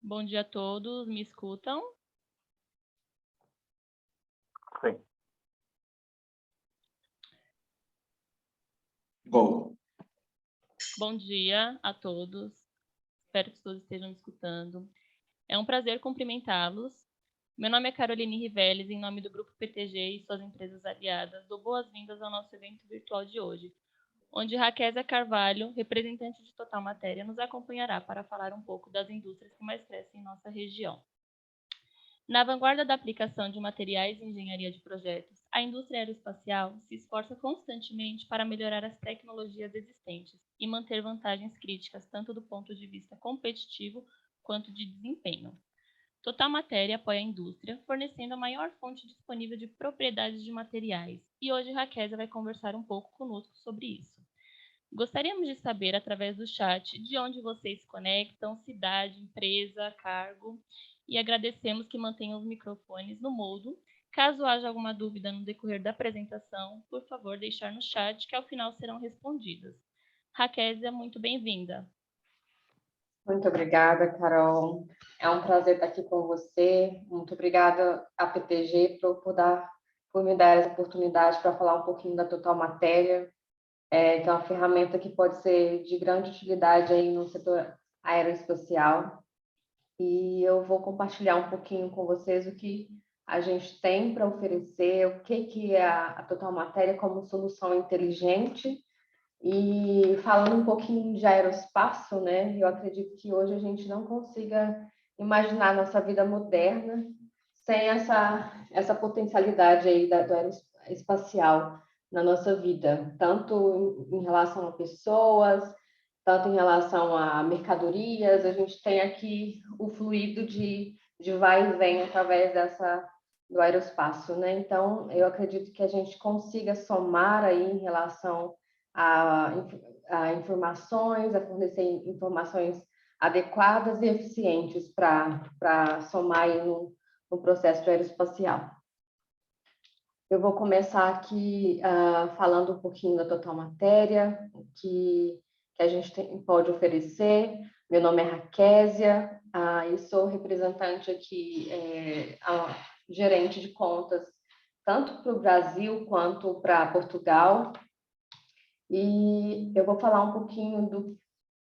Bom dia a todos, me escutam? Sim. Bom dia a todos, espero que todos estejam me escutando. É um prazer cumprimentá-los. Meu nome é Caroline Riveles, em nome do Grupo PTG e suas empresas aliadas, dou boas-vindas ao nosso evento virtual de hoje, onde Raquésia Carvalho, representante de Total Matéria, nos acompanhará para falar um pouco das indústrias que mais crescem em nossa região. Na vanguarda da aplicação de materiais e engenharia de projetos, a indústria aeroespacial se esforça constantemente para melhorar as tecnologias existentes e manter vantagens críticas tanto do ponto de vista competitivo quanto de desempenho. Total Matéria apoia a indústria, fornecendo a maior fonte disponível de propriedades de materiais, e hoje Raquel vai conversar um pouco conosco sobre isso. Gostaríamos de saber, através do chat, de onde vocês se conectam, cidade, empresa, cargo, e agradecemos que mantenham os microfones no mudo. Caso haja alguma dúvida no decorrer da apresentação, por favor, deixar no chat, que ao final serão respondidas. Raquésia, muito bem-vinda. Muito obrigada, Carol. É um prazer estar aqui com você. Muito obrigada à PTG por me dar essa oportunidade para falar um pouquinho da Total Matéria, que é uma ferramenta que pode ser de grande utilidade aí no setor aeroespacial. E eu vou compartilhar um pouquinho com vocês o que a gente tem para oferecer, o que é a Total Matéria como solução inteligente. E falando um pouquinho de aeroespaço, né? Eu acredito que hoje a gente não consiga imaginar a nossa vida moderna sem essa potencialidade aí do aeroespacial na nossa vida, tanto em relação a pessoas, tanto em relação a mercadorias. A gente tem aqui o fluido de vai e vem através do aeroespaço, né? Então, eu acredito que a gente consiga somar aí em relação a informações, a fornecer informações adequadas e eficientes para somar aí no processo aeroespacial. Eu vou começar aqui falando um pouquinho da Total Matéria, que a gente pode oferecer. Meu nome é Raquésia, eu sou representante aqui, gerente de contas, tanto para o Brasil quanto para Portugal. E eu vou falar um pouquinho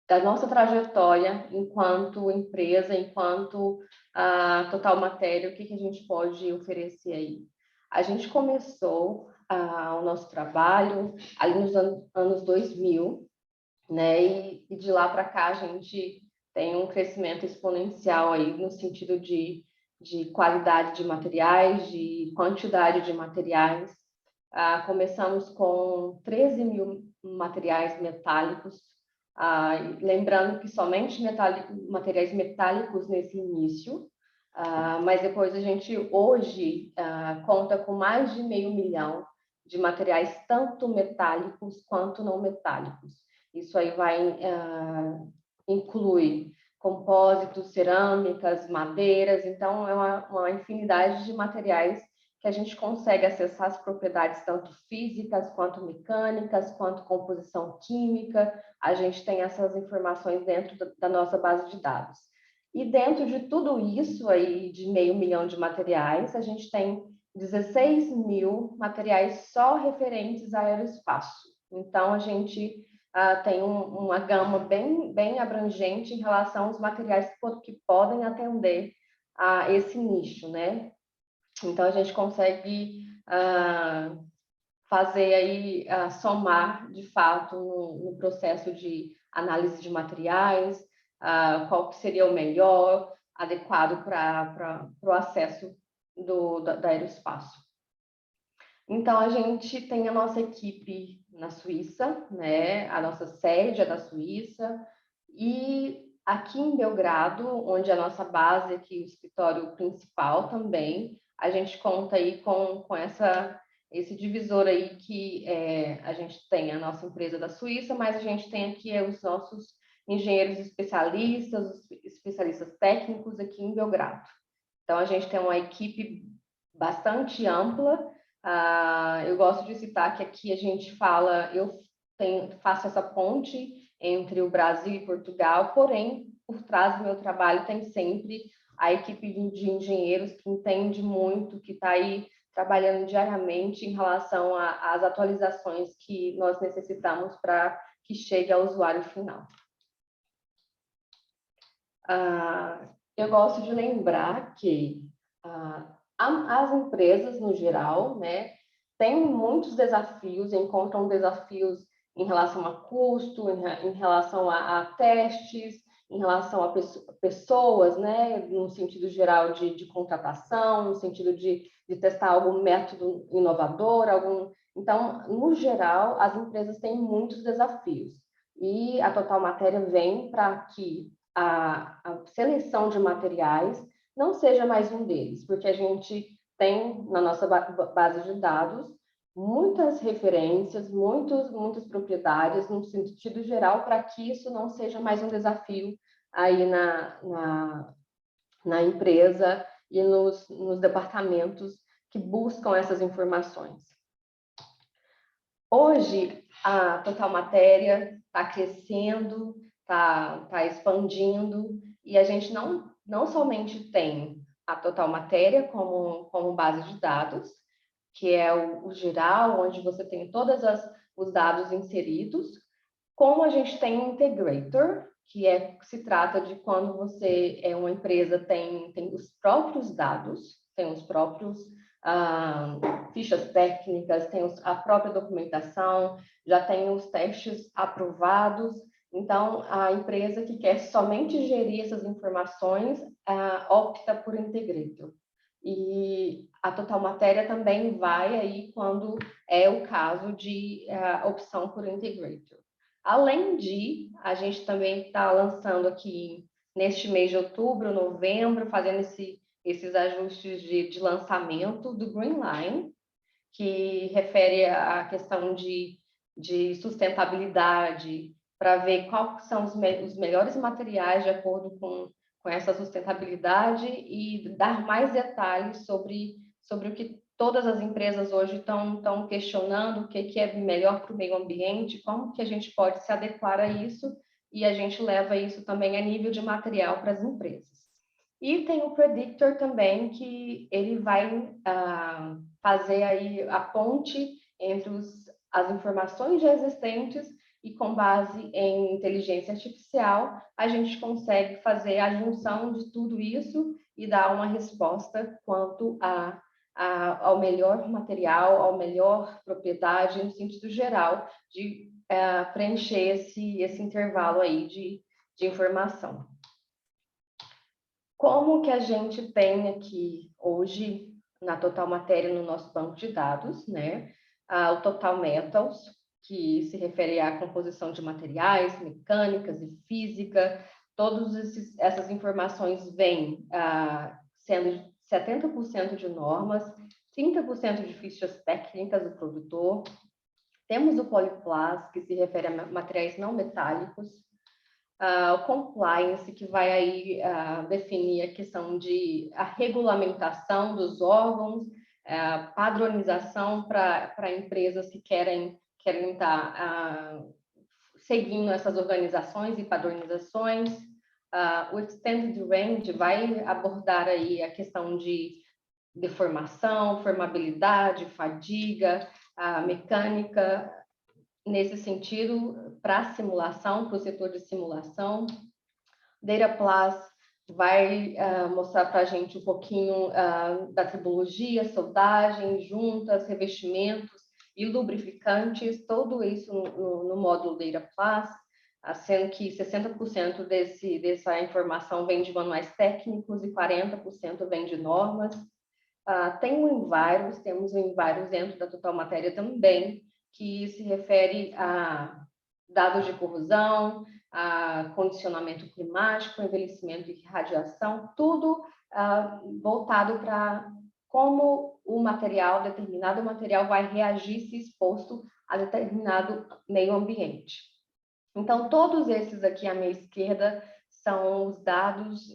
da nossa trajetória enquanto empresa, enquanto Total Matéria, o que a gente pode oferecer aí. A gente começou o nosso trabalho ali nos anos 2000, né? E de lá para cá a gente tem um crescimento exponencial aí no sentido de qualidade de materiais, de quantidade de materiais. Começamos com 13 mil materiais metálicos, lembrando que somente materiais metálicos nesse início, mas depois a gente hoje conta com mais de 500 mil de materiais tanto metálicos quanto não metálicos. Isso aí inclui compósitos, cerâmicas, madeiras, então é uma infinidade de materiais que a gente consegue acessar as propriedades tanto físicas, quanto mecânicas, quanto composição química. A gente tem essas informações dentro da nossa base de dados. E dentro de tudo isso aí, de 500 mil de materiais, a gente tem 16 mil materiais só referentes a aeroespaço. Então, a gente tem uma gama bem abrangente em relação aos materiais que podem atender a esse nicho, né? Então, a gente consegue fazer aí, somar, de fato, no processo de análise de materiais, qual que seria o melhor, adequado para o acesso do aeroespaço. Então, a gente tem a nossa equipe na Suíça, né? A nossa sede é da Suíça, e aqui em Belgrado, onde é a nossa base aqui, o escritório principal também, a gente conta aí com esse divisor aí que a gente tem a nossa empresa da Suíça, mas a gente tem aqui os nossos engenheiros especialistas, os especialistas técnicos aqui em Belgrado. Então, a gente tem uma equipe bastante ampla. Eu gosto de citar que aqui a gente fala, faço essa ponte entre o Brasil e Portugal, porém, por trás do meu trabalho tem sempre a equipe de engenheiros que entende muito, que está aí trabalhando diariamente em relação às atualizações que nós necessitamos para que chegue ao usuário final. Eu gosto de lembrar que as empresas, no geral, né, têm muitos desafios, encontram desafios em relação a custo, em relação a testes, em relação a pessoas, né, no sentido geral de contratação, no sentido de testar algum método inovador, Então, no geral, as empresas têm muitos desafios. E a Total Matéria vem para que a seleção de materiais não seja mais um deles, porque a gente tem na nossa base de dados muitas referências, muitas propriedades, no sentido geral, para que isso não seja mais um desafio aí na empresa e nos departamentos que buscam essas informações. Hoje, a Total Matéria está crescendo, está expandindo, e a gente não somente tem a Total Matéria como base de dados, que é o geral, onde você tem todos os dados inseridos, como a gente tem o Integrator, que se trata de quando você é uma empresa, tem os próprios dados, tem os próprios fichas técnicas, tem a própria documentação, já tem os testes aprovados. Então, a empresa que quer somente gerir essas informações opta por Integrator. E a Total Matéria também vai aí quando é o caso de opção por Integrator. Além de, a gente também está lançando aqui neste mês de outubro, novembro, fazendo esses ajustes de lançamento do Green Line, que refere à questão de sustentabilidade, para ver quais são os melhores materiais de acordo com essa sustentabilidade e dar mais detalhes sobre o que todas as empresas hoje estão questionando, o que é melhor para o meio ambiente, como que a gente pode se adequar a isso, e a gente leva isso também a nível de material para as empresas. E tem o Predictor também, que ele vai fazer aí a ponte entre as informações já existentes e, com base em inteligência artificial, a gente consegue fazer a junção de tudo isso e dar uma resposta quanto ao melhor material, ao melhor propriedade, no sentido geral, de preencher esse intervalo aí de informação. Como que a gente tem aqui hoje, na Total Matéria, no nosso banco de dados, né? O Total Metals, que se refere à composição de materiais, mecânicas e física. Todas essas informações vêm sendo 70% de normas, 30% de fichas técnicas do produtor. Temos o Polyplus, que se refere a materiais não metálicos. O compliance, que vai aí definir a questão a regulamentação dos órgãos, padronização para empresas que querem estar seguindo essas organizações e padronizações. O Extended Range vai abordar aí a questão de deformação, formabilidade, fadiga, mecânica, nesse sentido, para a simulação, para o setor de simulação. Data Plus vai mostrar para a gente um pouquinho da tribologia, soldagem, juntas, revestimentos e lubrificantes, tudo isso no módulo Data Plus, sendo que 60% dessa informação vem de manuais técnicos e 40% vem de normas. Tem o Envirus, temos o Envirus dentro da Total Matéria também, que se refere a dados de corrosão, a condicionamento climático, envelhecimento e radiação, tudo voltado para como determinado material vai reagir se exposto a determinado meio ambiente. Então, todos esses aqui à minha esquerda são os dados,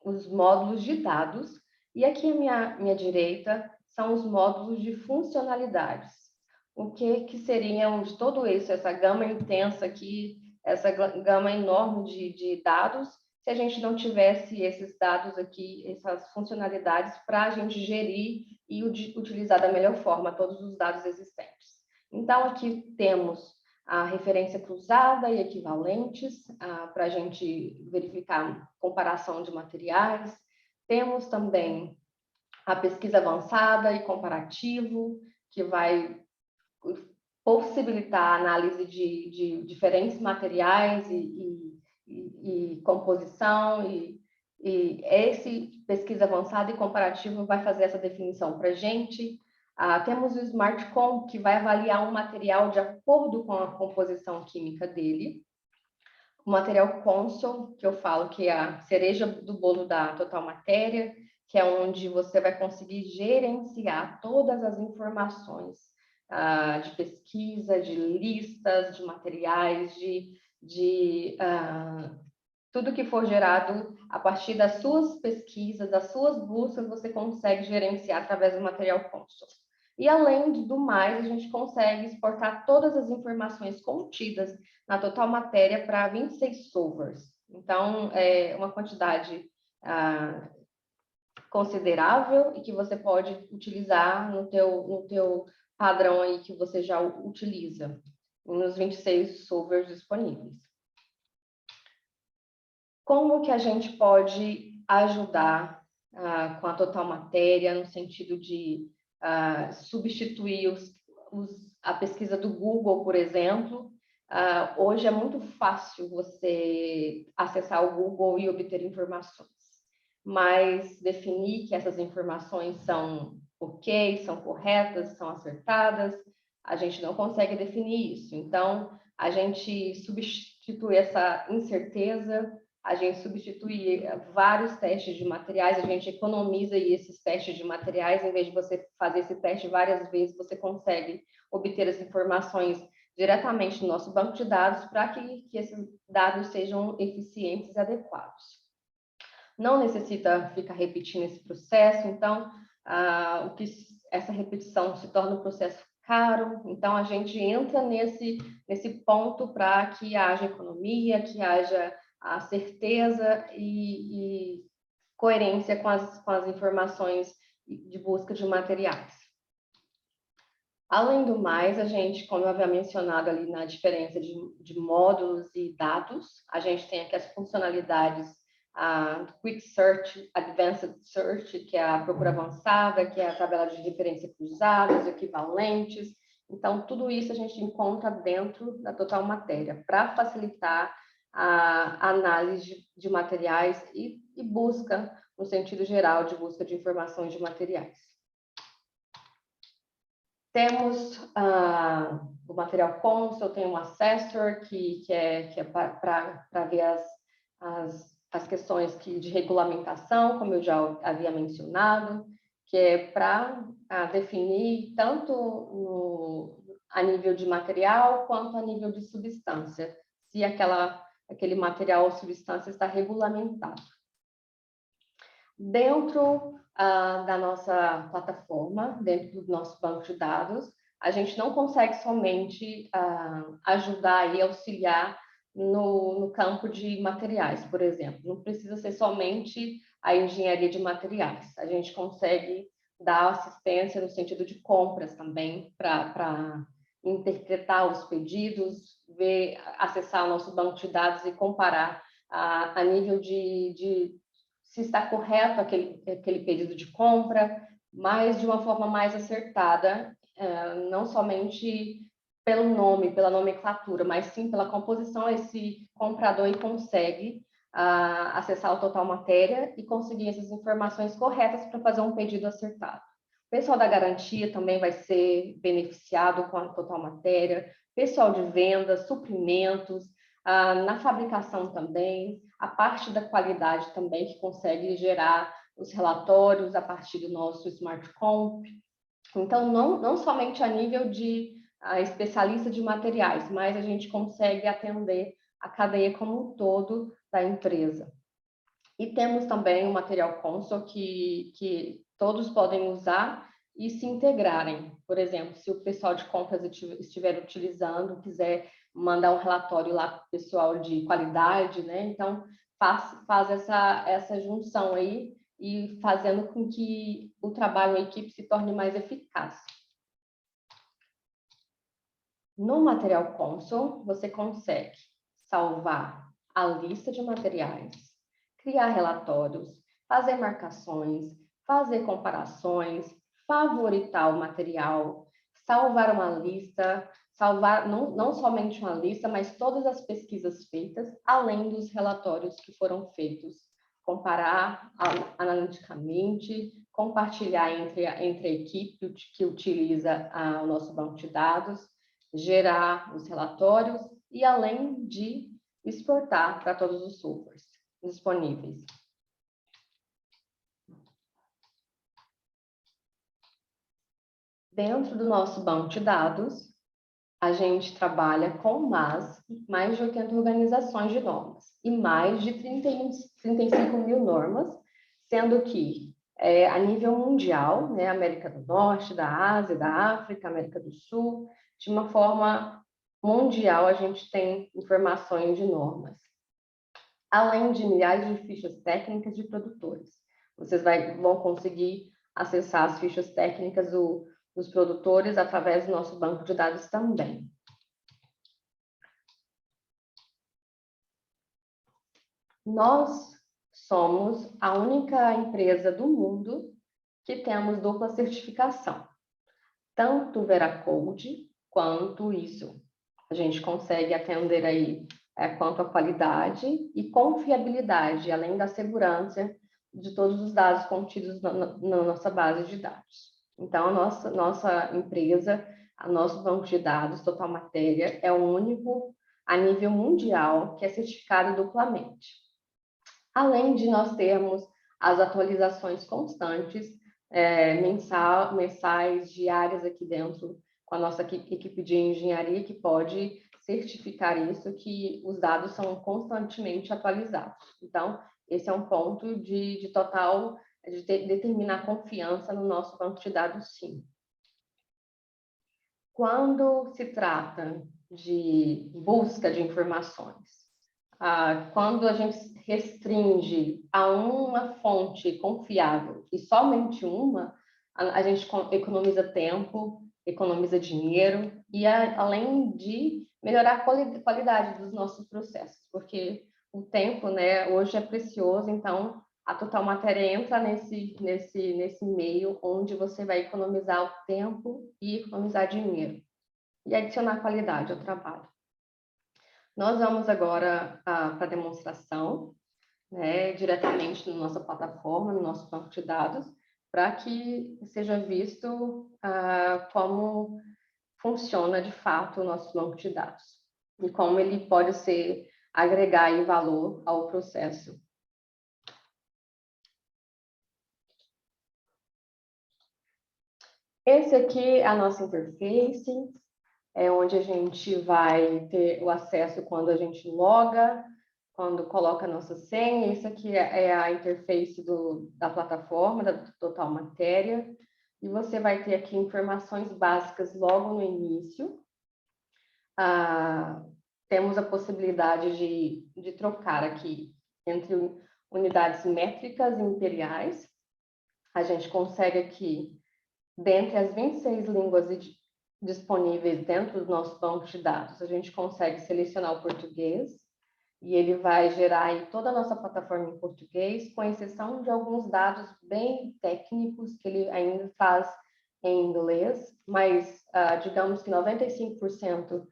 os módulos de dados, e aqui à minha direita são os módulos de funcionalidades. O que seriam de todo isso, essa gama intensa aqui essa gama enorme de dados se a gente não tivesse esses dados aqui, essas funcionalidades para a gente gerir e utilizar da melhor forma todos os dados existentes. Então, aqui temos a referência cruzada e equivalentes para a gente verificar comparação de materiais. Temos também a pesquisa avançada e comparativo, que vai possibilitar a análise de diferentes materiais e composição, e esse pesquisa avançada e comparativo vai fazer essa definição para a gente. Temos o SmartCom, que vai avaliar um material de acordo com a composição química dele. O material Console, que eu falo que é a cereja do bolo da Total Matéria, que é onde você vai conseguir gerenciar todas as informações de pesquisa, de listas, de materiais, tudo que for gerado a partir das suas pesquisas, das suas buscas, você consegue gerenciar através do material Console. E, além do mais, a gente consegue exportar todas as informações contidas na Total Matéria para 26 solvers. Então, é uma quantidade considerável e que você pode utilizar no teu padrão aí que você já utiliza, nos 26 solvers disponíveis. Como que a gente pode ajudar com a Total Matéria no sentido de substituir a pesquisa do Google, por exemplo? Hoje é muito fácil você acessar o Google e obter informações, mas definir que essas informações são ok, são corretas, são acertadas, a gente não consegue definir isso. Então, a gente substitui essa incerteza, a gente substitui vários testes de materiais, a gente economiza esses testes de materiais, em vez de você fazer esse teste várias vezes, você consegue obter as informações diretamente no nosso banco de dados para que esses dados sejam eficientes e adequados. Não necessita ficar repetindo esse processo, então, essa repetição se torna um processo caro, então a gente entra nesse ponto para que haja economia, que haja a certeza e coerência com as informações de busca de materiais. Além do mais, a gente, como eu havia mencionado ali na diferença de módulos e dados, a gente tem aqui as funcionalidades Quick Search, Advanced Search, que é a procura avançada, que é a tabela de referência cruzada, os equivalentes. Então, tudo isso a gente encontra dentro da Total Matéria, para facilitar a análise de materiais e busca, no sentido geral, de busca de informações de materiais. Temos o material Console, tem um Assessor, que é para ver as questões de regulamentação, como eu já havia mencionado, que é para definir tanto a nível de material quanto a nível de substância, se aquele material ou substância está regulamentado. Dentro da nossa plataforma, dentro do nosso banco de dados, a gente não consegue somente ajudar e auxiliar no campo de materiais, por exemplo. Não precisa ser somente a engenharia de materiais. A gente consegue dar assistência no sentido de compras também, para interpretar os pedidos, acessar o nosso banco de dados e comparar a nível de se está correto aquele pedido de compra, mas de uma forma mais acertada, não somente pelo nome, pela nomenclatura, mas sim pela composição. Esse comprador consegue acessar o Total Matéria e conseguir essas informações corretas para fazer um pedido acertado. O pessoal da garantia também vai ser beneficiado com a Total Matéria, pessoal de vendas, suprimentos, na fabricação também, a parte da qualidade também, que consegue gerar os relatórios a partir do nosso SmartComp. Então, não somente a nível de especialista de materiais, mas a gente consegue atender a cadeia como um todo da empresa. E temos também o Material Console, que todos podem usar e se integrarem. Por exemplo, se o pessoal de compras estiver utilizando, quiser mandar um relatório lá para o pessoal de qualidade, né? Então, faz essa junção aí e fazendo com que o trabalho em equipe se torne mais eficaz. No Material Console, você consegue salvar a lista de materiais, criar relatórios, fazer marcações, fazer comparações, favoritar o material, salvar uma lista, salvar não somente uma lista, mas todas as pesquisas feitas, além dos relatórios que foram feitos, comparar analiticamente, compartilhar entre a equipe que utiliza o nosso banco de dados, gerar os relatórios e além de exportar para todos os softwares disponíveis. Dentro do nosso banco de dados, a gente trabalha com mais de 80 organizações de normas e mais de 35 mil normas, sendo que a nível mundial, né, América do Norte, da Ásia, da África, América do Sul, de uma forma mundial, a gente tem informações de normas, além de milhares de fichas técnicas de produtores. Vocês vão conseguir acessar as fichas técnicas dos produtores através do nosso banco de dados também. Nós somos a única empresa do mundo que temos dupla certificação, tanto Veracode quanto ISO. A gente consegue atender aí quanto à qualidade e confiabilidade, além da segurança de todos os dados contidos na nossa base de dados. Então, a nossa empresa, o nosso banco de dados, Total Matéria, é o único a nível mundial que é certificado duplamente. Além de nós termos as atualizações constantes, mensais, diárias aqui dentro, com a nossa equipe de engenharia, que pode certificar isso, que os dados são constantemente atualizados. Então, esse é um ponto de total, de determinar confiança no nosso banco de dados, sim. Quando se trata de busca de informações, quando a gente restringe a uma fonte confiável e somente uma, a gente economiza tempo, economiza dinheiro e além de melhorar a qualidade dos nossos processos, porque o tempo, né, hoje é precioso, então a Total Matéria entra nesse meio onde você vai economizar o tempo e economizar dinheiro e adicionar qualidade ao trabalho. Nós vamos agora para a demonstração, né, diretamente na nossa plataforma, no nosso banco de dados, para que seja visto como funciona de fato o nosso banco de dados e como ele pode agregar aí valor ao processo. Esse aqui é a nossa interface, é onde a gente vai ter o acesso quando a gente loga, quando coloca a nossa senha. Isso aqui é a interface da plataforma, da Total Matéria. E você vai ter aqui informações básicas logo no início. Temos a possibilidade de trocar aqui entre unidades métricas e imperiais. A gente consegue aqui, dentre as 26 línguas disponíveis dentro do nosso banco de dados, a gente consegue selecionar o português e ele vai gerar aí toda a nossa plataforma em português, com exceção de alguns dados bem técnicos que ele ainda faz em inglês, mas digamos que 95%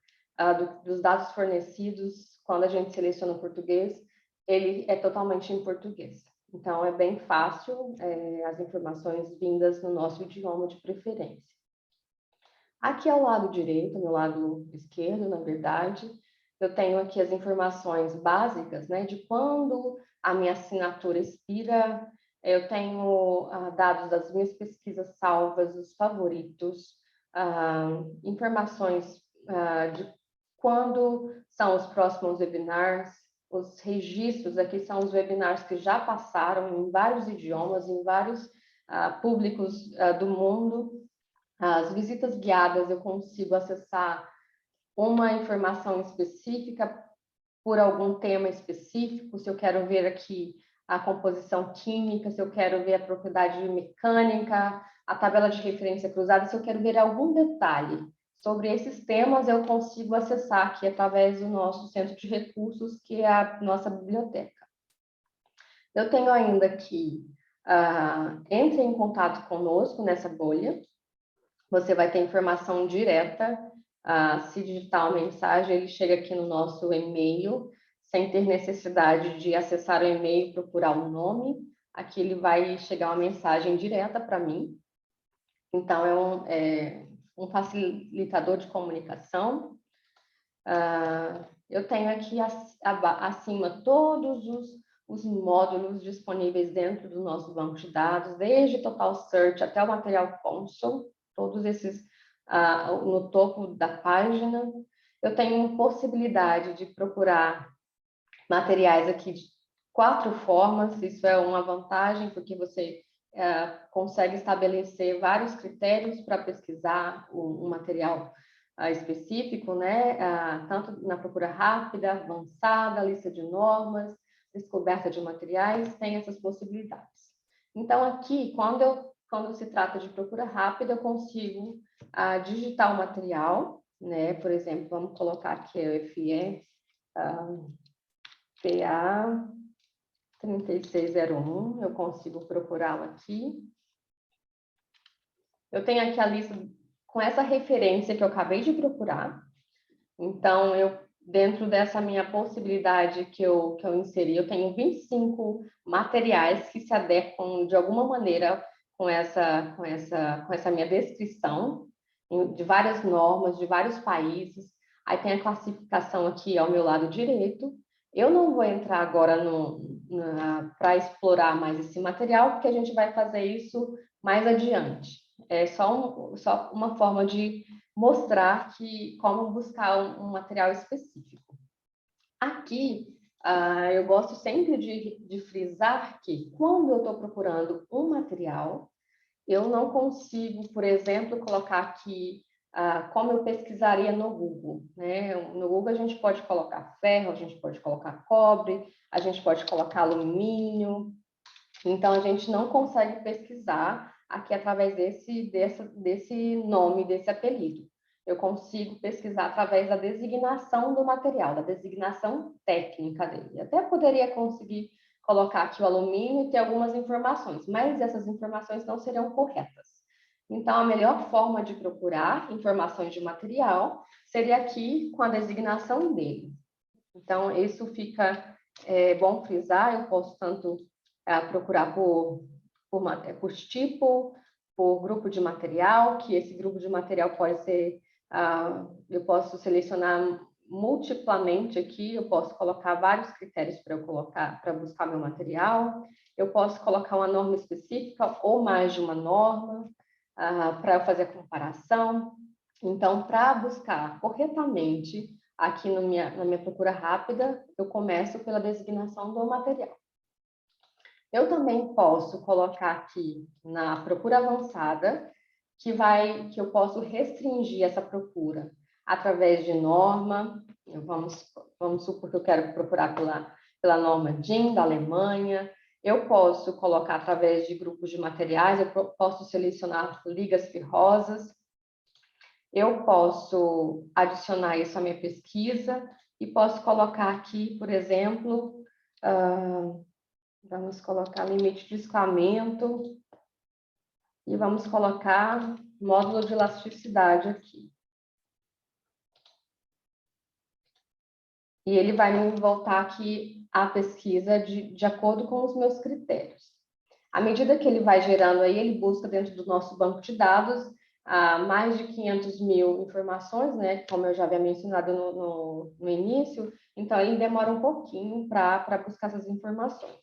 dos dados fornecidos, quando a gente seleciona o português, ele é totalmente em português. Então, é bem fácil as informações vindas no nosso idioma de preferência. Aqui ao lado direito, no lado esquerdo, na verdade, eu tenho aqui as informações básicas, né, de quando a minha assinatura expira. Eu tenho dados das minhas pesquisas salvas, os favoritos, informações de quando são os próximos webinars, os registros. Aqui são os webinars que já passaram em vários idiomas, em vários públicos do mundo. As visitas guiadas eu consigo acessar uma informação específica por algum tema específico, se eu quero ver aqui a composição química, se eu quero ver a propriedade mecânica, a tabela de referência cruzada, se eu quero ver algum detalhe sobre esses temas, eu consigo acessar aqui através do nosso centro de recursos, que é a nossa biblioteca. Eu tenho ainda aqui, entre em contato conosco nessa bolha, você vai ter informação direta, se digitar uma mensagem, ele chega aqui no nosso e-mail, sem ter necessidade de acessar o e-mail e procurar o nome, aqui ele vai chegar uma mensagem direta para mim. Então, é um facilitador de comunicação. Eu tenho aqui acima todos os módulos disponíveis dentro do nosso banco de dados, desde Total Search até o Material Console, todos esses no topo da página. Eu tenho possibilidade de procurar materiais aqui de 4 formas, isso é uma vantagem, porque você consegue estabelecer vários critérios para pesquisar um material específico, né? Tanto na procura rápida, avançada, lista de normas, descoberta de materiais, tem essas possibilidades. Então, aqui, quando se trata de procura rápida, eu consigo digitar o material, né? Por exemplo, vamos colocar aqui o FE PA 3601, eu consigo procurá-lo aqui. Eu tenho aqui a lista com essa referência que eu acabei de procurar. Então, dentro dessa minha possibilidade que eu inseri, eu tenho 25 materiais que se adequam de alguma maneira com essa minha descrição, de várias normas, de vários países. Aí tem a classificação aqui ao meu lado direito. Eu não vou entrar agora para explorar mais esse material, porque a gente vai fazer isso mais adiante. É só uma forma de mostrar como buscar um material específico. Aqui, eu gosto sempre de frisar que quando eu estou procurando um material, eu não consigo, por exemplo, colocar aqui como eu pesquisaria no Google, né? No Google a gente pode colocar ferro, a gente pode colocar cobre, a gente pode colocar alumínio. Então, a gente não consegue pesquisar aqui através desse nome, desse apelido. Eu consigo pesquisar através da designação do material, da designação técnica dele. Até poderia conseguir colocar aqui o alumínio e ter algumas informações, mas essas informações não serão corretas. Então, a melhor forma de procurar informações de material seria aqui com a designação dele. Então, isso fica bom frisar, eu posso tanto procurar por tipo, por grupo de material, que esse grupo de material pode ser, eu posso selecionar multiplamente aqui, eu posso colocar vários critérios para buscar meu material, eu posso colocar uma norma específica ou mais de uma norma para fazer a comparação. Então, para buscar corretamente aqui na minha procura rápida, eu começo pela designação do material. Eu também posso colocar aqui na procura avançada, que eu posso restringir essa procura através de norma. Vamos supor que eu quero procurar pela norma DIN da Alemanha. Eu posso colocar através de grupos de materiais, eu posso selecionar ligas ferrosas. Eu posso adicionar isso à minha pesquisa e posso colocar aqui, por exemplo, vamos colocar limite de escoamento e vamos colocar módulo de elasticidade aqui. E ele vai me voltar aqui a pesquisa de acordo com os meus critérios. À medida que ele vai gerando aí, ele busca dentro do nosso banco de dados mais de 500 mil informações, né? Como eu já havia mencionado no início, então ele demora um pouquinho para buscar essas informações.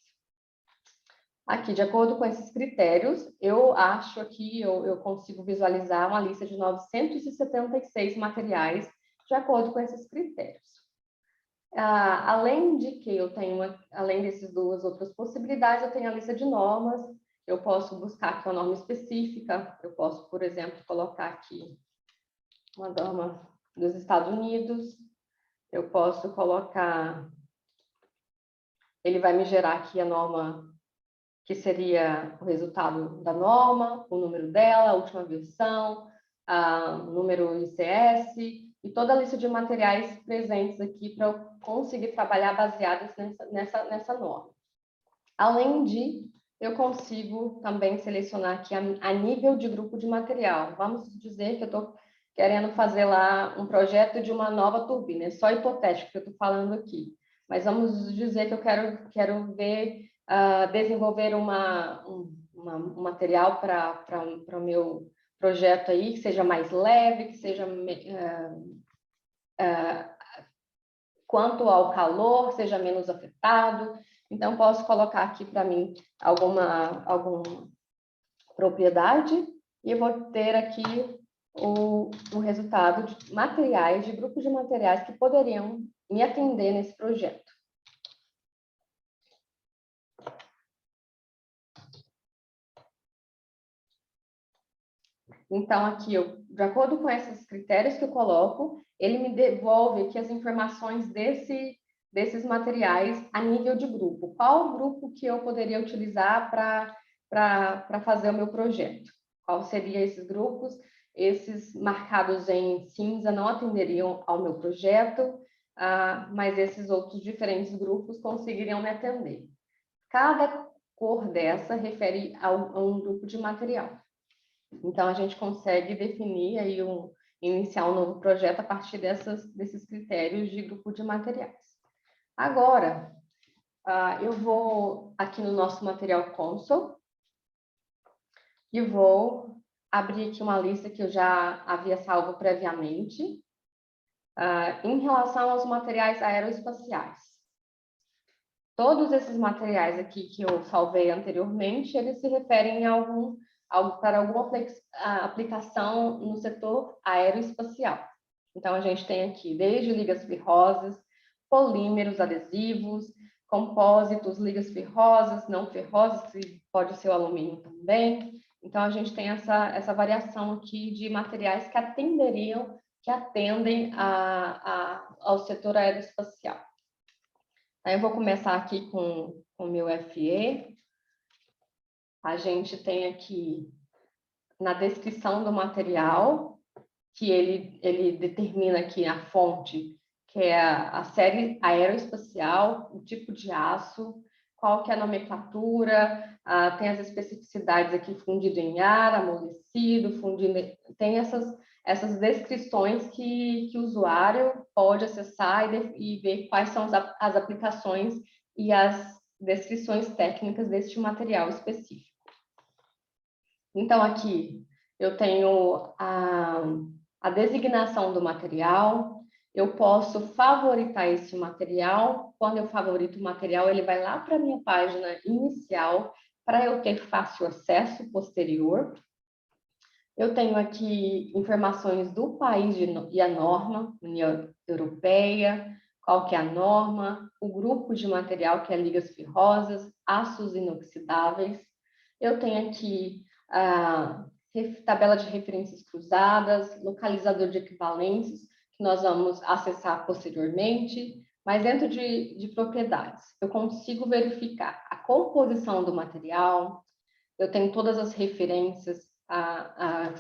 Aqui, de acordo com esses critérios, eu acho aqui, eu consigo visualizar uma lista de 976 materiais de acordo com esses critérios. Além de que eu tenho, além dessas duas outras possibilidades, eu tenho a lista de normas, eu posso buscar aqui uma norma específica, eu posso, por exemplo, colocar aqui uma norma dos Estados Unidos. Eu posso colocar, ele vai me gerar aqui a norma, que seria o resultado da norma, o número dela, a última versão, o número ICS e toda a lista de materiais presentes aqui para eu conseguir trabalhar baseados nessa norma. Além de, eu consigo também selecionar aqui a nível de grupo de material. Vamos dizer que eu estou querendo fazer lá um projeto de uma nova turbina, é só hipotético que eu estou falando aqui. Mas vamos dizer que eu quero ver, desenvolver um material para o meu projeto aí, que seja mais leve, que seja quanto ao calor, seja menos afetado. Então, posso colocar aqui para mim alguma propriedade e eu vou ter aqui o resultado de materiais, de grupos de materiais que poderiam me atender nesse projeto. Então, aqui, de acordo com esses critérios que eu coloco, ele me devolve aqui as informações desses materiais a nível de grupo. Qual grupo que eu poderia utilizar para fazer o meu projeto? Qual seriam esses grupos? Esses marcados em cinza não atenderiam ao meu projeto, mas esses outros diferentes grupos conseguiriam me atender. Cada cor dessa refere a um grupo de material. Então, a gente consegue definir aí iniciar um novo projeto a partir desses critérios de grupo de materiais. Agora, eu vou aqui no nosso Material Console e vou abrir aqui uma lista que eu já havia salvo previamente em relação aos materiais aeroespaciais. Todos esses materiais aqui que eu salvei anteriormente, eles se referem para alguma aplicação no setor aeroespacial. Então, a gente tem aqui desde ligas ferrosas, polímeros adesivos, compósitos, ligas ferrosas, não ferrosas, que pode ser o alumínio também. Então, a gente tem essa variação aqui de materiais que atendem ao setor aeroespacial. Aí eu vou começar aqui com o meu FE. A gente tem aqui na descrição do material, que ele determina aqui a fonte, que é a série aeroespacial, o tipo de aço, qual que é a nomenclatura, tem as especificidades aqui, fundido em ar, amolecido, fundido, tem essas descrições que o usuário pode acessar e ver quais são as aplicações e as descrições técnicas deste material específico. Então, aqui eu tenho a designação do material, eu posso favoritar esse material. Quando eu favorito o material, ele vai lá para a minha página inicial, para eu ter fácil acesso posterior. Eu tenho aqui informações do país e a norma, União Europeia, qual que é a norma, o grupo de material, que é ligas ferrosas, aços inoxidáveis. Eu tenho aqui a tabela de referências cruzadas, localizador de equivalências, que nós vamos acessar posteriormente, mas dentro de propriedades, eu consigo verificar a composição do material, eu tenho todas as referências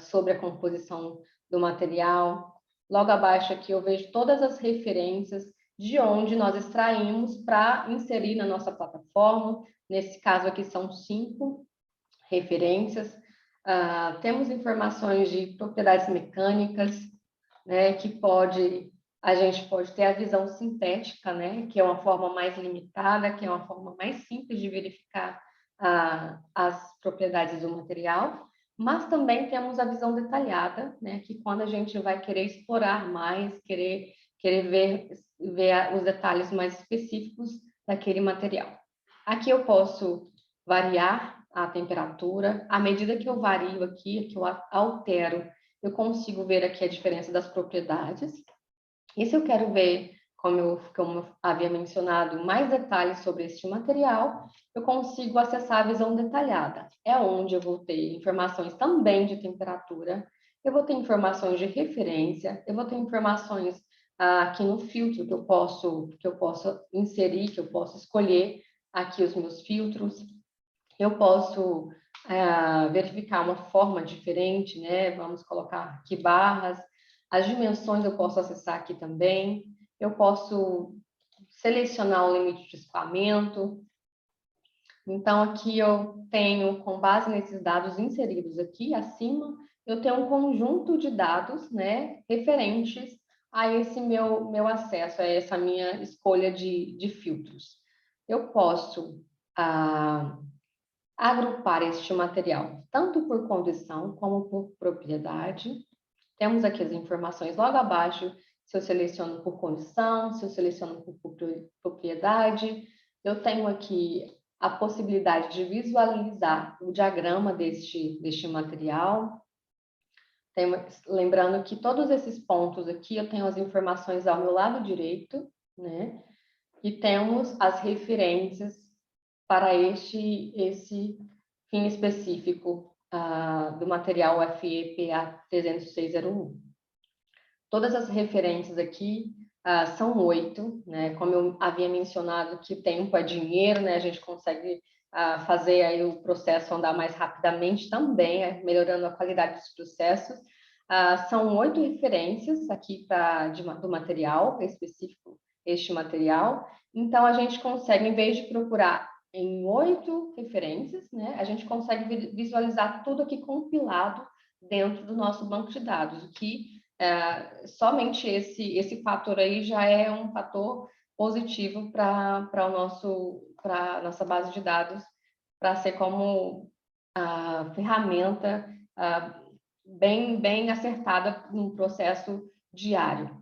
sobre a composição do material. Logo abaixo aqui eu vejo todas as referências de onde nós extraímos para inserir na nossa plataforma. Nesse caso aqui são 5 referências. Temos informações de propriedades mecânicas, né, que a gente pode ter a visão sintética, né, que é uma forma mais limitada, que é uma forma mais simples de verificar as propriedades do material, mas também temos a visão detalhada, né, que quando a gente vai querer explorar mais, querer ver os detalhes mais específicos daquele material. Aqui eu posso variar a temperatura. À medida que eu vario aqui, que eu altero, eu consigo ver aqui a diferença das propriedades. E se eu quero ver, como eu havia mencionado, mais detalhes sobre este material, eu consigo acessar a visão detalhada. É onde eu vou ter informações também de temperatura, eu vou ter informações de referência, eu vou ter informações aqui no filtro que eu posso inserir, que eu posso escolher aqui os meus filtros. Eu posso verificar uma forma diferente, né? Vamos colocar aqui barras. As dimensões eu posso acessar aqui também. Eu posso selecionar o limite de escoamento. Então, aqui eu tenho, com base nesses dados inseridos aqui acima, eu tenho um conjunto de dados, né, referentes a esse meu acesso, a essa minha escolha de filtros. Eu posso agrupar este material, tanto por condição como por propriedade. Temos aqui as informações logo abaixo, se eu seleciono por condição, se eu seleciono por propriedade. Eu tenho aqui a possibilidade de visualizar o diagrama deste material. Lembrando que todos esses pontos aqui, eu tenho as informações ao meu lado direito, né? E temos as referências para esse fim específico do material FEPA 30601. Todas as referências aqui são 8, né? Como eu havia mencionado que tempo é dinheiro, né? A gente consegue fazer aí o processo andar mais rapidamente também, melhorando a qualidade dos processos. São 8 referências aqui do material específico, este material. Então, a gente consegue, em vez de procurar em 8 referências, né? A gente consegue visualizar tudo aqui compilado dentro do nosso banco de dados, o que somente esse fator aí já é um fator positivo para a nossa base de dados, para ser como a ferramenta bem acertada no processo diário.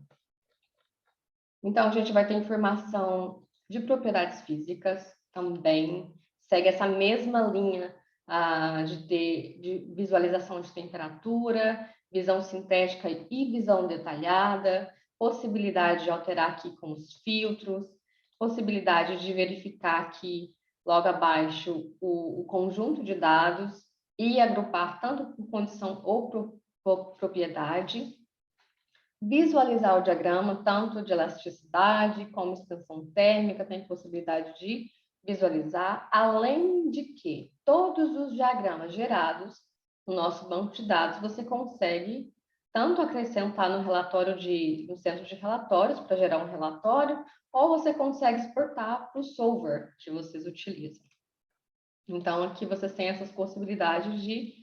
Então, a gente vai ter informação de propriedades físicas também, segue essa mesma linha de visualização de temperatura, visão sintética e visão detalhada, possibilidade de alterar aqui com os filtros, possibilidade de verificar aqui logo abaixo o conjunto de dados e agrupar tanto por condição ou por propriedade, visualizar o diagrama tanto de elasticidade como extensão térmica, tem possibilidade de visualizar, além de que todos os diagramas gerados no nosso banco de dados, você consegue tanto acrescentar no centro de relatórios para gerar um relatório, ou você consegue exportar para o solver que vocês utilizam. Então, aqui vocês têm essas possibilidades de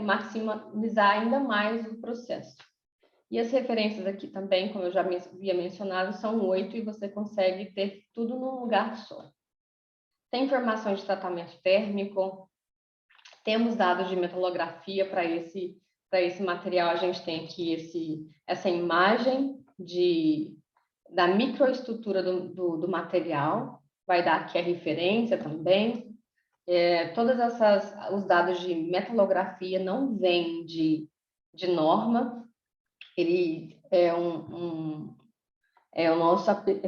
maximizar ainda mais o processo. E as referências aqui também, como eu já havia mencionado, são 8 e você consegue ter tudo num lugar só. Tem informações de tratamento térmico, temos dados de metalografia para esse material. A gente tem aqui essa imagem da microestrutura do material, vai dar aqui a referência também. Todos os dados de metalografia não vêm de norma, ele é a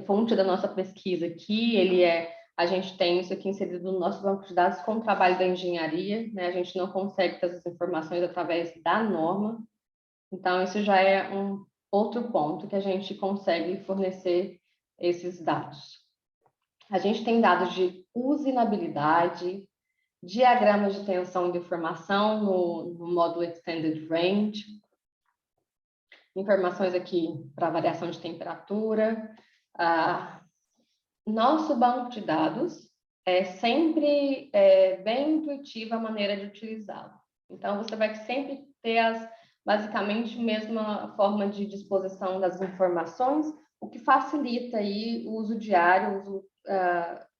fonte da nossa pesquisa aqui, a gente tem isso aqui inserido no nosso banco de dados com o trabalho da engenharia, né? A gente não consegue ter essas informações através da norma, então isso já é um outro ponto que a gente consegue fornecer esses dados. A gente tem dados de usinabilidade, diagramas de tensão e deformação no módulo Extended Range, informações aqui para variação de temperatura. Nosso banco de dados é sempre bem intuitiva a maneira de utilizá-lo. Então, você vai sempre ter basicamente a mesma forma de disposição das informações, o que facilita aí o uso diário,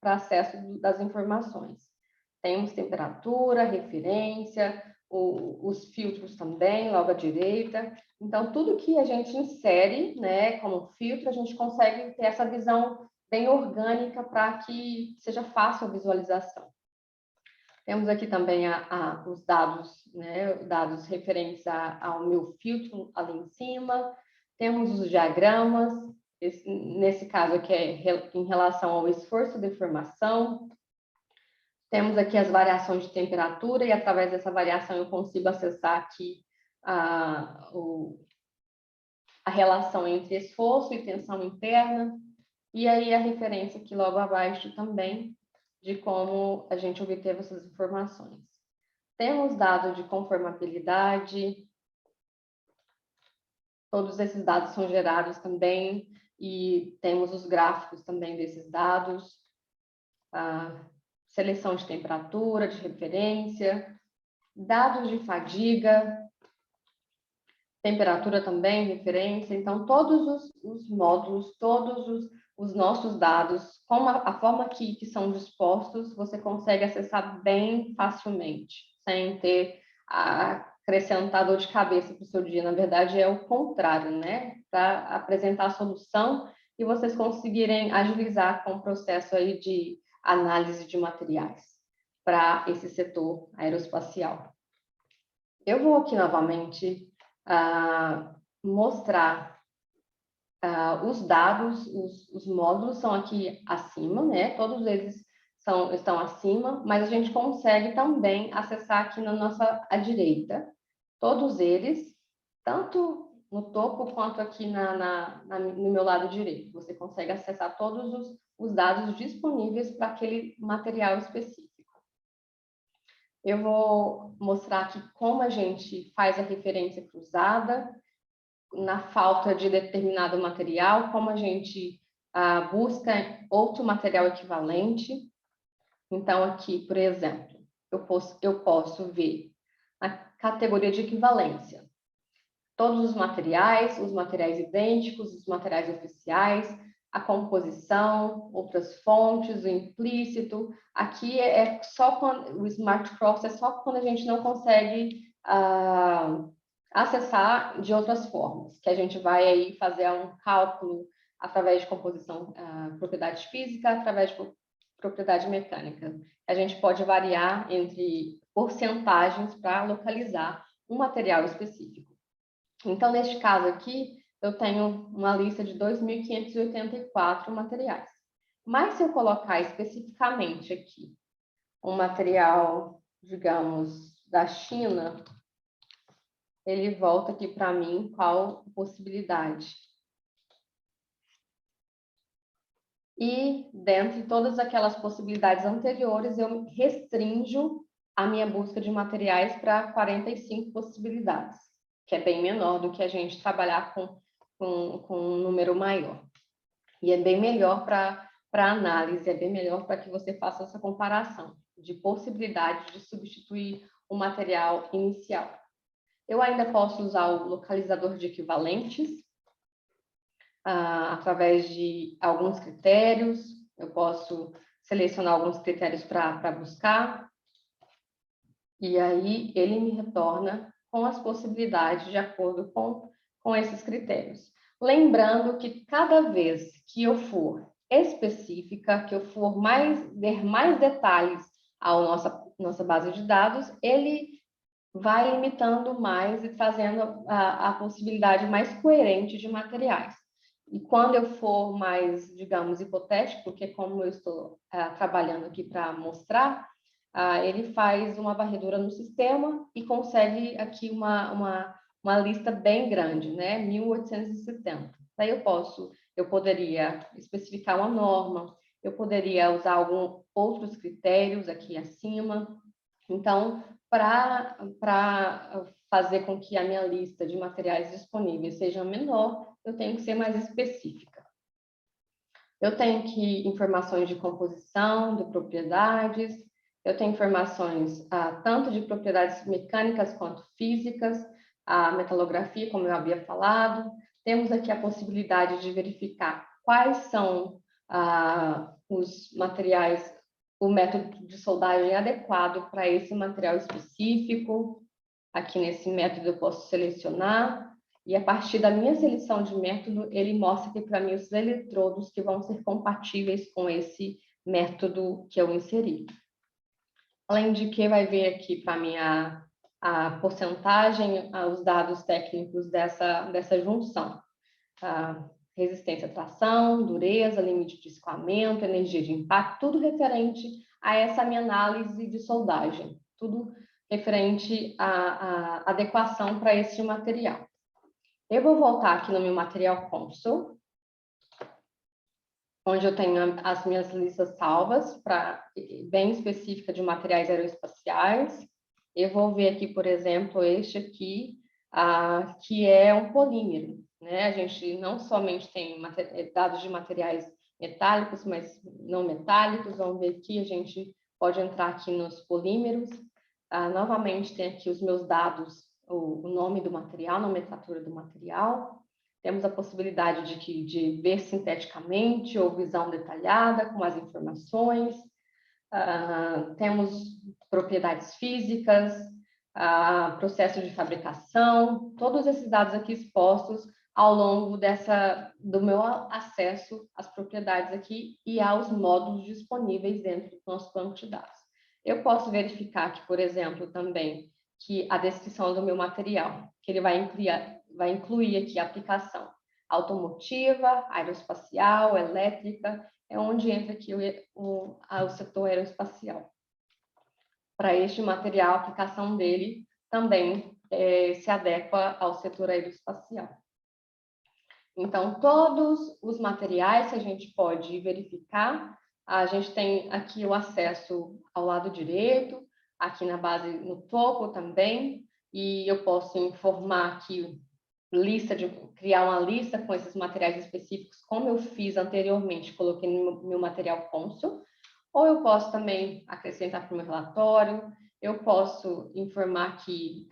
para acesso das informações. Temos temperatura, referência, os filtros também, logo à direita. Então, tudo que a gente insere, né, como filtro, a gente consegue ter essa visão bem orgânica para que seja fácil a visualização. Temos aqui também os dados, né, dados referentes ao meu filtro ali em cima. Temos os diagramas, nesse caso aqui em relação ao esforço de formação. Temos aqui as variações de temperatura e através dessa variação eu consigo acessar aqui a relação entre esforço e tensão interna, e aí a referência aqui logo abaixo também de como a gente obteve essas informações. Temos dados de conformabilidade, todos esses dados são gerados também, e temos os gráficos também desses dados, a seleção de temperatura, de referência, dados de fadiga, temperatura também, referência. Então, todos os módulos, todos os nossos dados, como a forma que são dispostos, você consegue acessar bem facilmente, sem ter acrescentar dor de cabeça para o seu dia. Na verdade, é o contrário, né? Para apresentar a solução e vocês conseguirem agilizar com o processo aí de análise de materiais para esse setor aeroespacial. Eu vou aqui novamente mostrar os dados, os módulos são aqui acima, né? Todos eles estão acima, mas a gente consegue também acessar aqui na nossa à direita, todos eles, tanto no topo quanto aqui no meu lado direito. Você consegue acessar todos os dados disponíveis para aquele material específico. Eu vou mostrar aqui como a gente faz a referência cruzada, na falta de determinado material, como a gente busca outro material equivalente. Então, aqui, por exemplo, eu posso ver a categoria de equivalência. Todos os materiais idênticos, os materiais oficiais, a composição, outras fontes, o implícito. Aqui é só quando o Smart Cross é só quando a gente não consegue acessar de outras formas, que a gente vai aí fazer um cálculo através de composição, propriedade física, através de propriedade mecânica. A gente pode variar entre porcentagens para localizar um material específico. Então, neste caso aqui, eu tenho uma lista de 2.584 materiais. Mas se eu colocar especificamente aqui um material, digamos, da China, ele volta aqui para mim qual possibilidade. E dentro de todas aquelas possibilidades anteriores, eu restringo a minha busca de materiais para 45 possibilidades, que é bem menor do que a gente trabalhar com um número maior. E é bem melhor para análise, é bem melhor para que você faça essa comparação de possibilidade de substituir o material inicial. Eu ainda posso usar o localizador de equivalentes, através de alguns critérios. Eu posso selecionar alguns critérios para buscar, e aí ele me retorna com as possibilidades de acordo com esses critérios. Lembrando que cada vez que eu for específica, que eu for ver mais detalhes à nossa base de dados, ele vai limitando mais e trazendo a possibilidade mais coerente de materiais. E quando eu for mais, digamos, hipotético, porque como eu estou trabalhando aqui para mostrar, ele faz uma varredura no sistema e consegue aqui uma lista bem grande, né? 1870. Daí eu poderia especificar uma norma, eu poderia usar outros critérios aqui acima. Então, para fazer com que a minha lista de materiais disponíveis seja menor, eu tenho que ser mais específica. Eu tenho aqui informações de composição, de propriedades, eu tenho informações tanto de propriedades mecânicas quanto físicas, a metalografia, como eu havia falado. Temos aqui a possibilidade de verificar quais são os materiais, o método de soldagem adequado para esse material específico. Aqui nesse método eu posso selecionar, e a partir da minha seleção de método, ele mostra aqui para mim os eletrodos que vão ser compatíveis com esse método que eu inseri. Além de que vai ver aqui para mim a porcentagem, os dados técnicos dessa junção. Resistência à tração, dureza, limite de escoamento, energia de impacto, tudo referente a essa minha análise de soldagem. Tudo referente à adequação para este material. Eu vou voltar aqui no meu material Console, onde eu tenho as minhas listas salvas, bem específica de materiais aeroespaciais. Eu vou ver aqui, por exemplo, este aqui, que é um polímero, né? A gente não somente tem dados de materiais metálicos, mas não metálicos. Vamos ver aqui, a gente pode entrar aqui nos polímeros. Novamente, tem aqui os meus dados, o nome do material, nomenclatura do material. Temos a possibilidade de ver sinteticamente ou visão detalhada com as informações. Temos propriedades físicas, processo de fabricação, todos esses dados aqui expostos ao longo do meu acesso às propriedades aqui e aos módulos disponíveis dentro do nosso banco de dados. Eu posso verificar aqui, por exemplo, também que a descrição do meu material, que ele vai incluir aqui a aplicação automotiva, aeroespacial, elétrica, é onde entra aqui o setor aeroespacial. Para este material, a aplicação dele também se adequa ao setor aeroespacial. Então, todos os materiais que a gente pode verificar, a gente tem aqui o acesso ao lado direito, aqui na base, no topo também, e eu posso informar aqui, criar uma lista com esses materiais específicos, como eu fiz anteriormente, coloquei no meu material Console, ou eu posso também acrescentar para o meu relatório, eu posso informar aqui,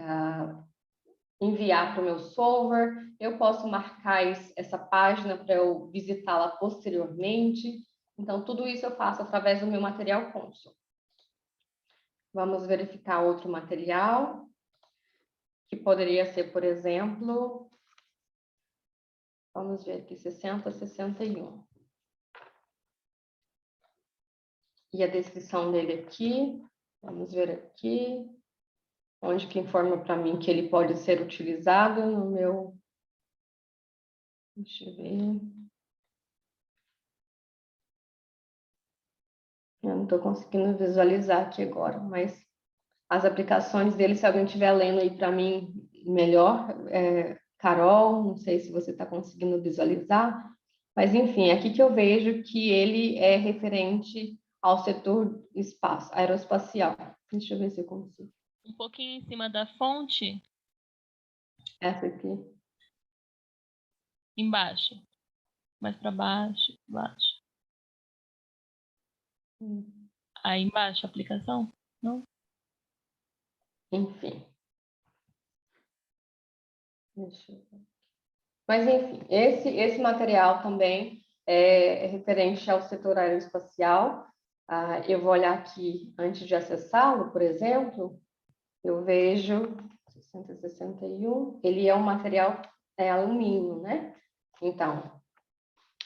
enviar para o meu solver, eu posso marcar essa página para eu visitá-la posteriormente. Então, tudo isso eu faço através do meu material Console. Vamos verificar outro material, que poderia ser, por exemplo, vamos ver aqui, 6061. E a descrição dele aqui, vamos ver aqui, onde que informa para mim que ele pode ser utilizado no meu... Deixa eu ver. Eu não estou conseguindo visualizar aqui agora, mas as aplicações dele, se alguém estiver lendo aí para mim melhor, Carol, não sei se você está conseguindo visualizar, mas enfim, aqui que eu vejo que ele é referente ao setor espaço, aeroespacial. Deixa eu ver se eu consigo. Um pouquinho em cima da fonte. Essa aqui. Embaixo. Mais para baixo, baixo. Aí embaixo, a aplicação? Não? Enfim. Deixa eu ver. Mas, enfim, esse material também é referente ao setor aeroespacial. Eu vou olhar aqui, antes de acessá-lo, por exemplo, eu vejo 661, ele é um material alumínio, né? Então,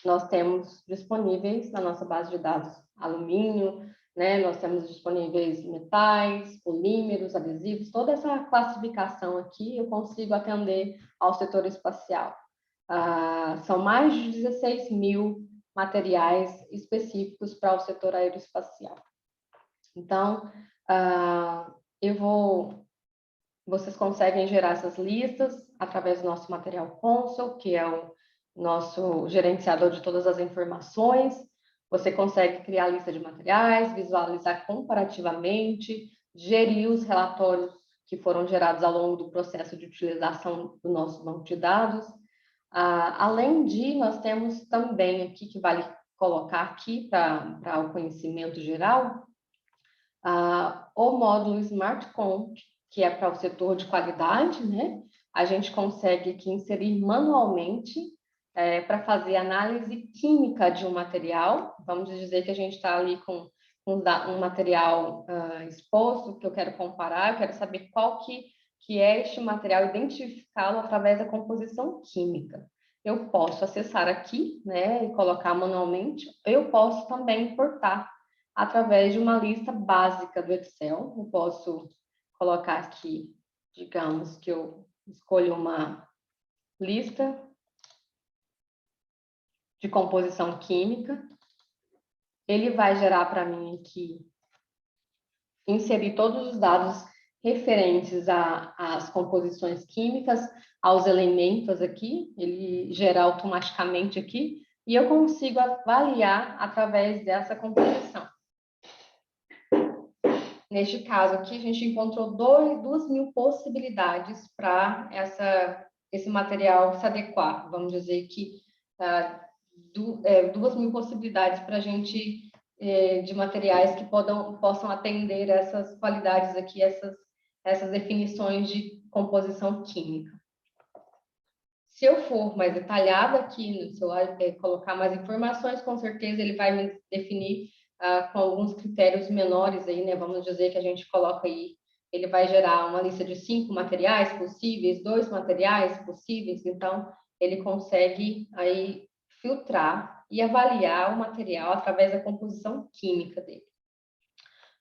nós temos disponíveis na nossa base de dados alumínio, né? Nós temos disponíveis metais, polímeros, adesivos, toda essa classificação aqui eu consigo atender ao setor espacial. São mais de 16 mil materiais específicos para o setor aeroespacial. Então, vocês conseguem gerar essas listas através do nosso material Console, que é o nosso gerenciador de todas as informações. Você consegue criar a lista de materiais, visualizar comparativamente, gerir os relatórios que foram gerados ao longo do processo de utilização do nosso banco de dados. Além de, nós temos também aqui, que vale colocar aqui para o conhecimento geral, o módulo SmartComp, que é para o setor de qualidade, né? A gente consegue aqui inserir manualmente para fazer análise química de um material. Vamos dizer que a gente está ali com um material exposto, que eu quero comparar, eu quero saber qual que é este material, identificá-lo através da composição química. Eu posso acessar aqui, né, e colocar manualmente. Eu posso também importar através de uma lista básica do Excel. Eu posso colocar aqui, digamos que eu escolho uma lista de composição química. Ele vai gerar para mim aqui, inserir todos os dados referentes às composições químicas, aos elementos aqui, ele gera automaticamente aqui, e eu consigo avaliar através dessa composição. Neste caso aqui, a gente encontrou 2.000 possibilidades para esse material se adequar. Vamos dizer que 2.000 possibilidades para a gente de materiais que possam atender essas qualidades aqui, essas definições de composição química. Se eu for mais detalhado aqui, se eu colocar mais informações, com certeza ele vai me definir com alguns critérios menores aí, né? Vamos dizer que a gente coloca aí, ele vai gerar uma lista de 5 materiais possíveis, 2 materiais possíveis, então ele consegue aí filtrar e avaliar o material através da composição química dele.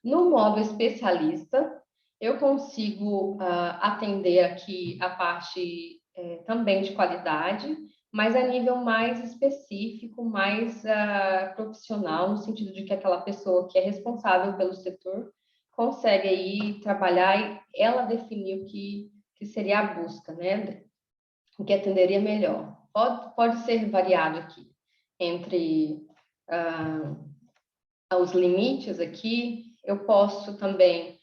No modo especialista, eu consigo atender aqui a parte também de qualidade, mas a nível mais específico, mais profissional, no sentido de que aquela pessoa que é responsável pelo setor consegue aí trabalhar e ela definir o que seria a busca, né? O que atenderia melhor. Pode ser variado aqui entre os limites aqui. Eu posso também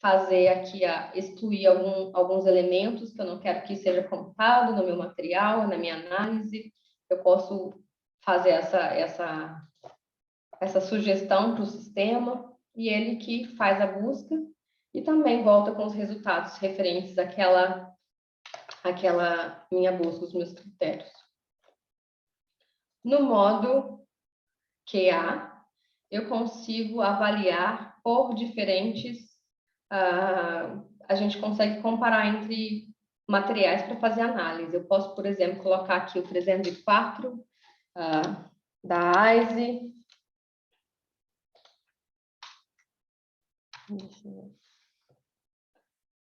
fazer aqui, excluir alguns elementos que eu não quero que seja computado no meu material, na minha análise. Eu posso fazer essa sugestão para o sistema e ele que faz a busca e também volta com os resultados referentes àquela minha busca, os meus critérios. No modo QA, eu consigo avaliar por diferentes, a gente consegue comparar entre materiais para fazer análise. Eu posso, por exemplo, colocar aqui o 304 da ISE.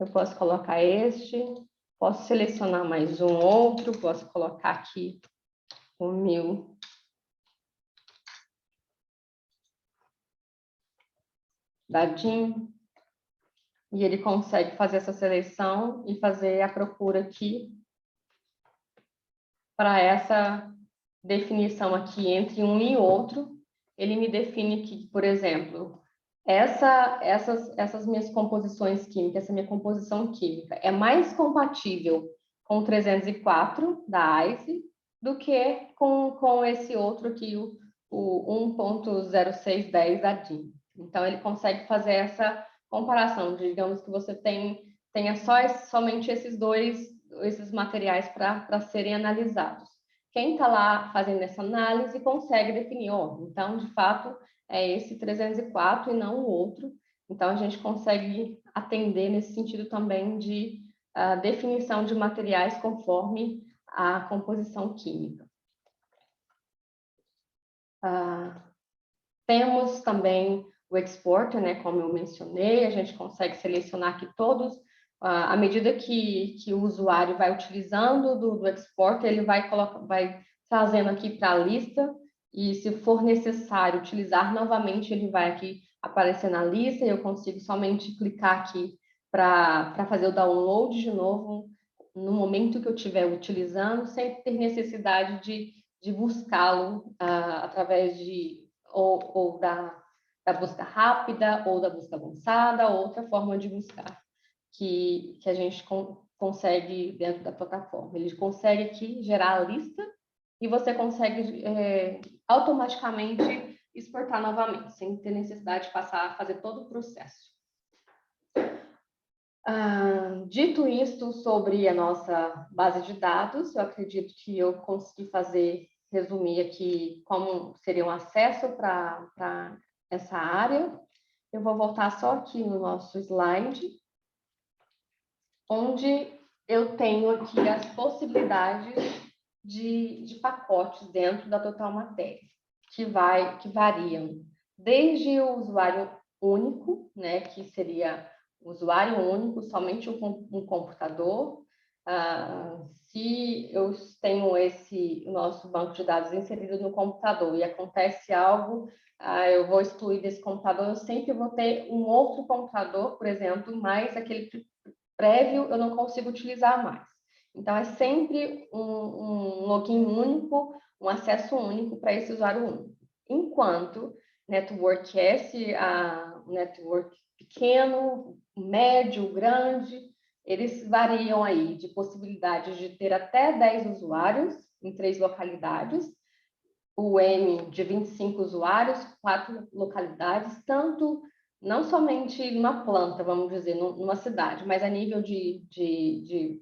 Eu posso colocar este, posso selecionar mais um outro, posso colocar aqui o 1000. Da DIN, e ele consegue fazer essa seleção e fazer a procura aqui para essa definição aqui entre um e outro. Ele me define que, por exemplo, essas minhas composições químicas, essa minha composição química é mais compatível com o 304 da ISE do que com esse outro aqui, o 1.0610 da DIN. Então, ele consegue fazer essa comparação. Digamos que você tenha somente esses materiais para serem analisados. Quem está lá fazendo essa análise consegue definir, então, de fato, é esse 304 e não o outro. Então, a gente consegue atender nesse sentido também de definição de materiais conforme a composição química. Temos também o exporter, né, como eu mencionei, a gente consegue selecionar aqui todos, à medida que o usuário vai utilizando do exporter, ele vai trazendo aqui para a lista, e se for necessário utilizar novamente, ele vai aqui aparecer na lista, e eu consigo somente clicar aqui para fazer o download de novo, no momento que eu estiver utilizando, sem ter necessidade de buscá-lo através ou da busca rápida, ou da busca avançada, ou outra forma de buscar que a gente consegue dentro da plataforma. Ele consegue aqui gerar a lista e você consegue automaticamente exportar novamente, sem ter necessidade de passar a fazer todo o processo. Dito isto sobre a nossa base de dados, eu acredito que eu consegui resumir aqui como seria um acesso para essa área. Eu vou voltar só aqui no nosso slide, onde eu tenho aqui as possibilidades de pacotes dentro da Total Matéria, que variam desde o usuário único, né, que seria o usuário único, somente um computador, Se eu tenho o nosso banco de dados inserido no computador e acontece algo, eu vou excluir desse computador, eu sempre vou ter um outro computador, por exemplo, mas aquele prévio eu não consigo utilizar mais. Então, é sempre um login único, um acesso único para esse usuário único. Enquanto network S, network pequeno, médio, grande, eles variam aí de possibilidades de ter até 10 usuários em 3 localidades, o M de 25 usuários, 4 localidades, tanto não somente numa planta, vamos dizer, numa cidade, mas a nível de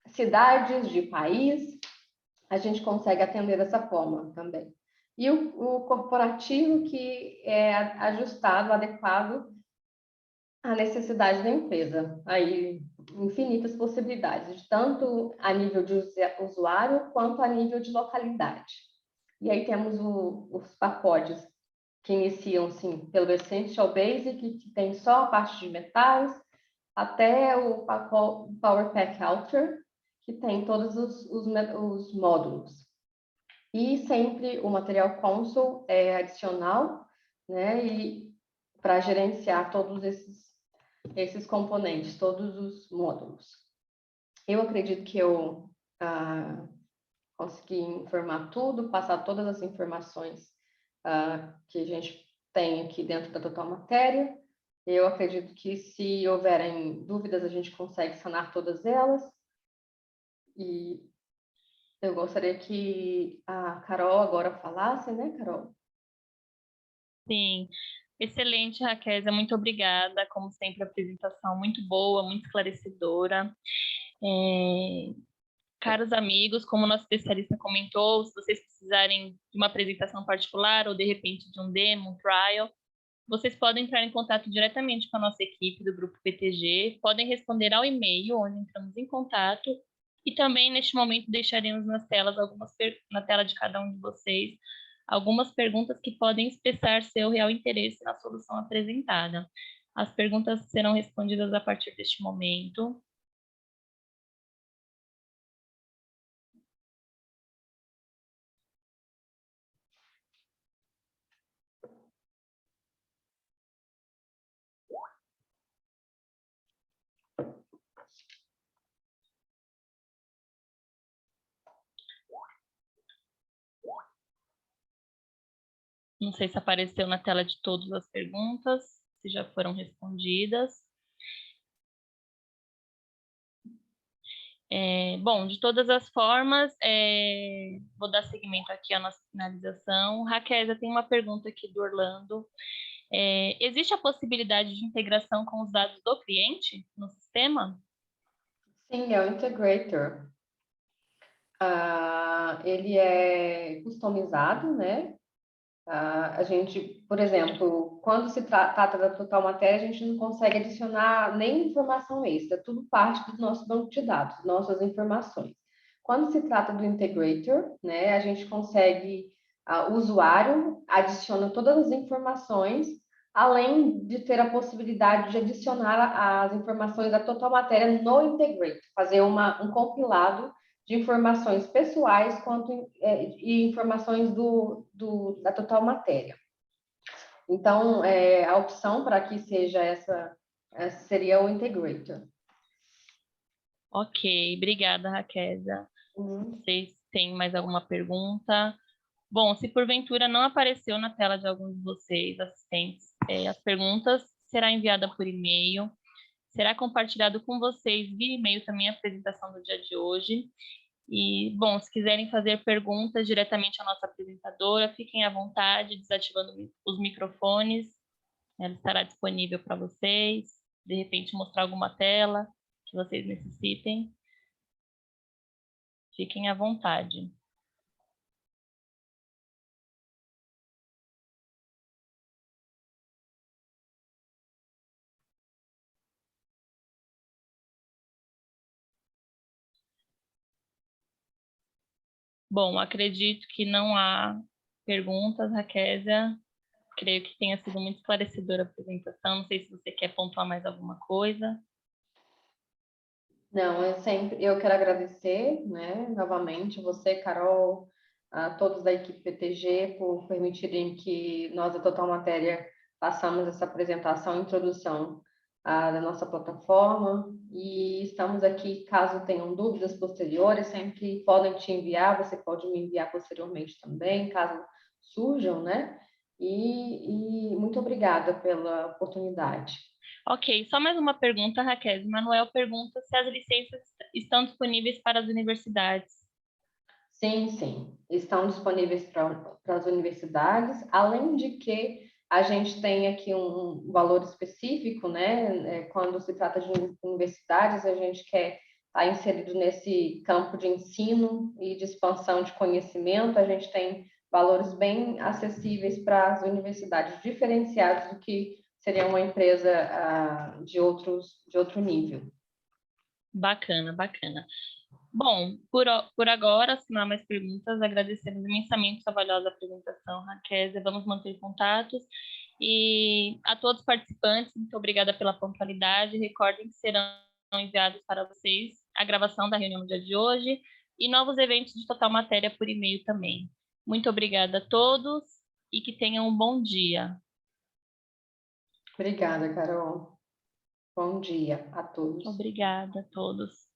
cidades, de país, a gente consegue atender dessa forma também. E o corporativo que é ajustado, adequado à necessidade da empresa. Aí, infinitas possibilidades, tanto a nível de usuário, quanto a nível de localidade. E aí temos os pacotes que iniciam, sim, pelo Essential Basic, que tem só a parte de metais, até o Power Pack Ultra, que tem todos os módulos. E sempre o material console é adicional, né? E para gerenciar todos esses componentes, todos os módulos. Eu acredito que eu consegui informar tudo, passar todas as informações que a gente tem aqui dentro da Total Matéria. Eu acredito que se houverem dúvidas, a gente consegue sanar todas elas. E eu gostaria que a Carol agora falasse, né, Carol? Sim, excelente, Raquel, muito obrigada. Como sempre, a apresentação muito boa, muito esclarecedora. Caros amigos, como o nosso especialista comentou, se vocês precisarem de uma apresentação particular ou, de repente, de um demo, um trial, vocês podem entrar em contato diretamente com a nossa equipe do Grupo PTG, podem responder ao e-mail onde entramos em contato e também, neste momento, deixaremos nas telas na tela de cada um de vocês algumas perguntas que podem expressar seu real interesse na solução apresentada. As perguntas serão respondidas a partir deste momento. Não sei se apareceu na tela de todas as perguntas, se já foram respondidas. Bom, de todas as formas, vou dar seguimento aqui à nossa finalização. Raquel, já tem uma pergunta aqui do Orlando. Existe a possibilidade de integração com os dados do cliente no sistema? Sim, é o Integrator. Ele é customizado, né? A gente, por exemplo, quando se trata da Total Matéria, a gente não consegue adicionar nem informação extra, tudo parte do nosso banco de dados, nossas informações. Quando se trata do Integrator, né, a gente consegue, o usuário adiciona todas as informações, além de ter a possibilidade de adicionar as informações da Total Matéria no Integrator, fazer um compilado de informações pessoais quanto e informações da Total Matéria. Então, a opção para que seja essa seria o Integrator. Ok, obrigada, Raquel. Vocês têm mais alguma pergunta? Bom, se porventura não apareceu na tela de algum de vocês, assistentes, as perguntas será enviada por e-mail, será compartilhado com vocês via e-mail também a apresentação do dia de hoje. E, bom, se quiserem fazer perguntas diretamente à nossa apresentadora, fiquem à vontade, desativando os microfones. Ela estará disponível para vocês. De repente, mostrar alguma tela que vocês necessitem. Fiquem à vontade. Bom, acredito que não há perguntas, Raquel. Creio que tenha sido muito esclarecedora a apresentação. Não sei se você quer pontuar mais alguma coisa. Não, eu quero agradecer, né, novamente você, Carol, a todos da equipe PTG por permitirem que nós, da Total Matéria, façamos essa apresentação, introdução da nossa plataforma, e estamos aqui, caso tenham dúvidas posteriores, sempre podem te enviar, você pode me enviar posteriormente também, caso surjam, né? E muito obrigada pela oportunidade. Ok, só mais uma pergunta, Raquel. Manuel pergunta se as licenças estão disponíveis para as universidades. Sim, sim, estão disponíveis para as universidades, além de que a gente tem aqui um valor específico, né? Quando se trata de universidades, a gente quer estar inserido nesse campo de ensino e de expansão de conhecimento, a gente tem valores bem acessíveis para as universidades, diferenciados do que seria uma empresa de outro nível. Bacana, bacana. Bom, por agora, se não há mais perguntas, agradecemos imensamente sua valiosa apresentação, Raquel. Vamos manter contatos. E a todos os participantes, muito obrigada pela pontualidade. Recordem que serão enviados para vocês a gravação da reunião do dia de hoje e novos eventos de Total Matéria por e-mail também. Muito obrigada a todos e que tenham um bom dia. Obrigada, Carol. Bom dia a todos. Obrigada a todos.